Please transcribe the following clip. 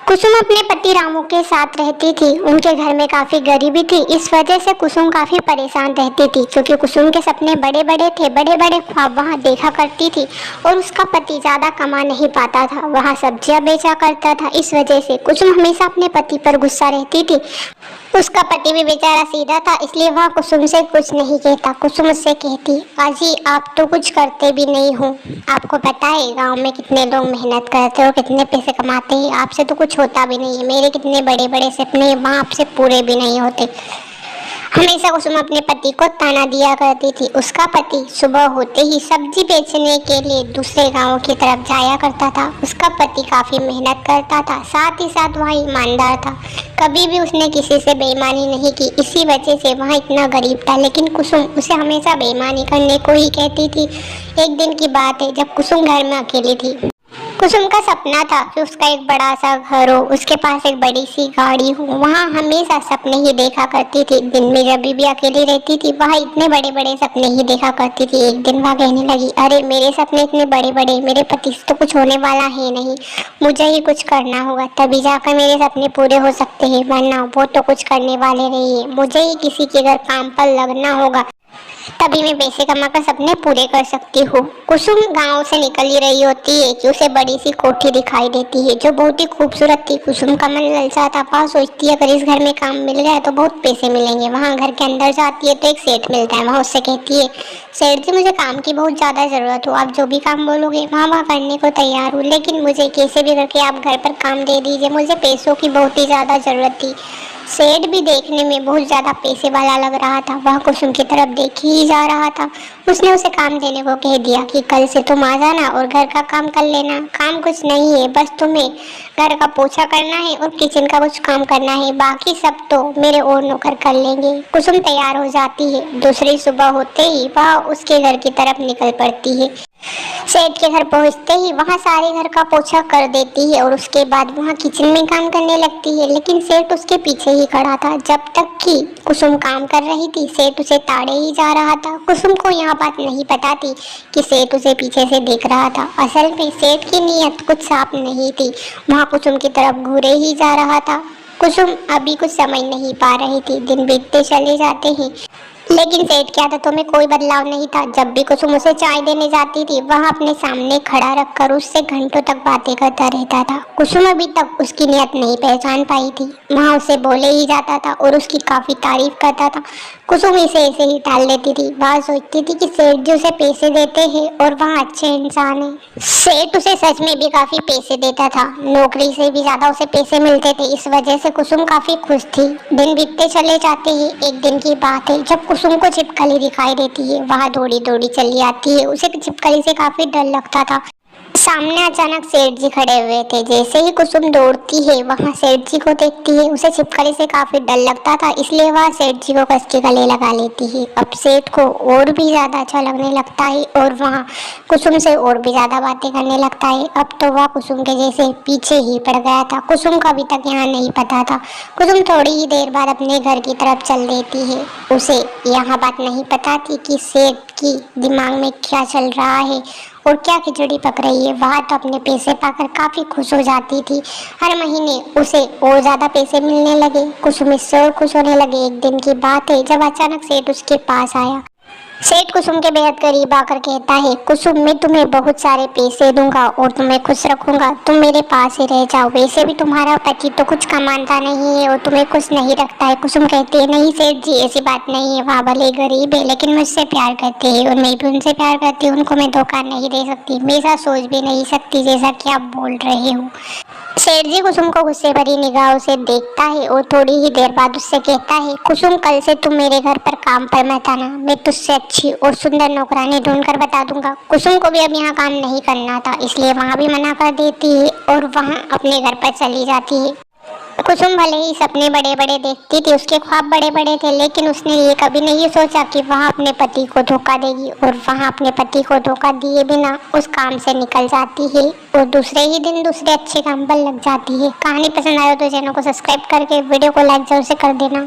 कुसुम अपने पति रामू के साथ रहती थी। उनके घर में काफी गरीबी थी। इस वजह से कुसुम काफी परेशान रहती थी, क्योंकि कुसुम के सपने बड़े बड़े थे, बड़े बड़े ख्वाब वहाँ देखा करती थी। और उसका पति ज्यादा कमा नहीं पाता था, वहाँ सब्जियां बेचा करता था। इस वजह से कुसुम हमेशा अपने पति पर गुस्सा रहती थी। उसका पति भी बेचारा सीधा था, इसलिए वह कुसुम से कुछ नहीं कहता। कुसुम उससे कहती, अजी आप तो कुछ करते भी नहीं हो। आपको पता है गांव में कितने लोग मेहनत करते हो, कितने पैसे कमाते हैं, आपसे तो कुछ होता भी नहीं है। मेरे कितने बड़े बड़े सपने वहाँ आपसे पूरे भी नहीं होते। हमेशा कुसुम अपने पति को ताना दिया करती थी। उसका पति सुबह होते ही सब्जी बेचने के लिए दूसरे गांव की तरफ जाया करता था। उसका पति काफी मेहनत करता था, साथ ही साथ वह ईमानदार था। कभी भी उसने किसी से बेईमानी नहीं की, इसी वजह से वह इतना गरीब था। लेकिन कुसुम उसे हमेशा बेईमानी करने को ही कहती थी। एक दिन की बात है, जब कुसुम घर में अकेली थी। कुसुम का सपना था कि उसका एक बड़ा सा घर हो, उसके पास एक बड़ी सी गाड़ी हो। वहाँ हमेशा सपने ही देखा करती थी। दिन में जब भी अकेली रहती थी, वह इतने बड़े बड़े सपने ही देखा करती थी। एक दिन वह कहने लगी, अरे मेरे सपने इतने बड़े बड़े, मेरे पति से तो कुछ होने वाला है नहीं, मुझे ही कुछ करना होगा, तभी जाकर मेरे सपने पूरे हो सकते हैं, वरना वो तो कुछ करने वाले नहीं है। मुझे ही किसी के घर काम पर लगना होगा, तभी मैं पैसे कमाकर सपने पूरे कर सकती हूँ। कुसुम गांव से निकल ही रही होती है कि उसे बड़ी सी कोठी दिखाई देती है, जो बहुत ही खूबसूरत थी। कुसुम का मन ललचाता, वह सोचती है अगर इस घर में काम मिल गया तो बहुत पैसे मिलेंगे। वहाँ घर के अंदर जाती है तो एक सेठ मिलता है। वहाँ उससे कहती है, सेठ जी मुझे काम की बहुत ज़्यादा ज़रूरत हो, आप जो भी काम बोलोगे वहाँ करने को तैयार हूँ, लेकिन मुझे कैसे भी करके आप घर पर काम दे दीजिए, मुझे पैसों की बहुत ही ज़्यादा ज़रूरत थी। सेठ भी देखने में बहुत ज्यादा पैसे वाला लग रहा था। वह कुसुम की तरफ देख ही जा रहा था। उसने उसे काम देने को कह दिया कि कल से तुम आ जाना और घर का काम कर लेना। काम कुछ नहीं है, बस तुम्हें घर का पोछा करना है और किचन का कुछ काम करना है, बाकी सब तो मेरे और नौकर कर लेंगे। कुसुम तैयार हो जाती है। दूसरी सुबह होते ही वह उसके घर की तरफ निकल पड़ती है। सेठ के घर पहुंचते ही वहाँ सारे घर का पोछा कर देती है और उसके बाद वहाँ किचन में काम करने लगती है। लेकिन सेठ उसके पीछे ही खड़ा था। जब तक कि कुसुम काम कर रही थी, सेठ उसे ताड़े ही जा रहा था। कुसुम को यह बात नहीं पता थी कि सेठ उसे पीछे से देख रहा था। असल में सेठ की नीयत कुछ साफ नहीं थी, वहाँ कुसुम की तरफ घूरे ही जा रहा था। कुसुम अभी कुछ समझ नहीं पा रही थी। दिन बीतते चले जाते हैं, लेकिन सेठ की आदतों में कोई बदलाव नहीं था। जब भी कुसुम उसे चाय देने जाती थी, वह अपने सामने खड़ा रखकर उससे घंटों तक बातें करता रहता था। कुसुम अभी तक उसकी नियत नहीं पहचान पाई थी। वहाँ उसे बोले ही जाता था और उसकी काफी तारीफ करता था। कुसुम इसे ऐसे ही टाल देती थी। वह सोचती थी कि सेठ जी उसे पैसे देते हैं और वह अच्छे इंसान है। सेठ उसे सच में भी काफी पैसे देता था, नौकरी से भी ज्यादा उसे पैसे मिलते थे। इस वजह से कुसुम काफी खुश थी। दिन बीतते चले जाते हैं। एक दिन की बात है, जब कुसुम को छिपकली दिखाई देती है, वह दौड़ी दौड़ी चली आती है। उसे छिपकली से काफी डर लगता था। सामने अचानक सेठ जी खड़े हुए थे। जैसे ही कुसुम दौड़ती है, वहाँ सेठ जी को देखती है। उसे छिपकली से काफी डर लगता था, इसलिए वह सेठ जी को कस के गले लगा लेती है। अब सेठ को और भी ज्यादा अच्छा लगने लगता है और वहाँ कुसुम से और भी ज्यादा बातें करने लगता है। अब तो वह कुसुम के जैसे पीछे ही पड़ गया था। कुसुम को अभी तक यहाँ नहीं पता था। कुसुम थोड़ी ही देर बाद अपने घर की तरफ चल देती है। उसे यहाँ बात नहीं पता थी कि सेठ की दिमाग में क्या चल रहा है और क्या खिचड़ी पक रही है। वह तो अपने पैसे पाकर काफी खुश हो जाती थी। हर महीने उसे और ज्यादा पैसे मिलने लगे। कुसुम इससे और खुश होने लगे। एक दिन की बात है, जब अचानक सेठ उसके पास आया। सेठ कुसुम के बेहद करीब आकर कहता है, कुसुम मैं तुम्हें बहुत सारे पैसे दूंगा और तुम्हें खुश रखूंगा, तुम मेरे पास ही रह जाओ। वैसे भी तुम्हारा पति तो कुछ कमाता नहीं है और तुम्हें खुश नहीं रखता है। कुसुम कहती है, नहीं सेठ जी ऐसी बात नहीं है, वहाँ भले गरीब है लेकिन मुझसे प्यार करते हैं और मैं भी उनसे प्यार करती हूँ। उनको मैं धोखा नहीं दे सकती, मैं ऐसा सोच भी नहीं सकती जैसा कि आप बोल रहे हो। सेठ जी कुसुम को गुस्से भरी निगाहों से देखता है और थोड़ी ही देर बाद उससे कहता है, कुसुम कल से तुम मेरे घर पर काम पर मत आना, मैं तुझसे अच्छी और सुंदर नौकरानी ढूंढ कर बता दूंगा। कुसुम को भी अब यहाँ काम नहीं करना था, इसलिए वहाँ भी मना कर देती है और वहाँ अपने घर पर चली जाती है। कुसुम भले ही सपने बड़े बड़े देखती थी, उसके ख्वाब बड़े बड़े थे, लेकिन उसने ये कभी नहीं सोचा कि वह अपने पति को धोखा देगी और वह अपने पति को धोखा दिए बिना उस काम से निकल जाती है और दूसरे ही दिन दूसरे अच्छे काम पर लग जाती है। कहानी पसंद आए तो चैनल को सब्सक्राइब करके वीडियो को लाइक जरूर से कर देना।